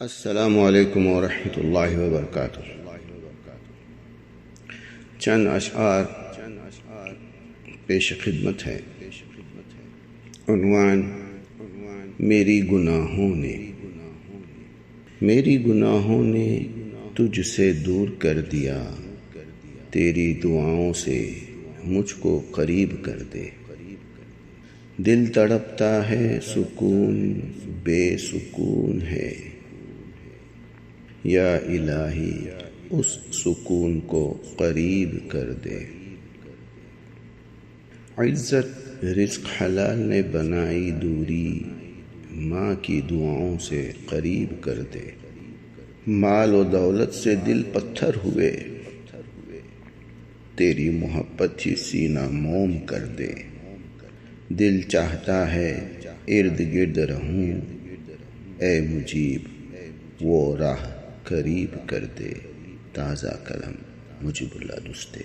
السلام علیکم ورحمۃ اللہ وبرکاتہ۔ چند اشعار پیش خدمت ہے۔ عنوان: میری گناہوں نے تجھ سے دور کر دیا، تیری دعاؤں سے مجھ کو قریب کر دے۔ دل تڑپتا ہے، سکون بے سکون ہے، یا الہی اس سکون کو قریب کر دے۔ عزت رزق حلال نے بنائی دوری، ماں کی دعاؤں سے قریب کر دے۔ مال و دولت سے دل پتھر ہوئے، تیری محبت ہی سینہ موم کر دے۔ دل چاہتا ہے ارد گرد رہوں، اے مجیب وہ راہ قریب کر دے۔ تازہ قلم مجیب اللہ دستے۔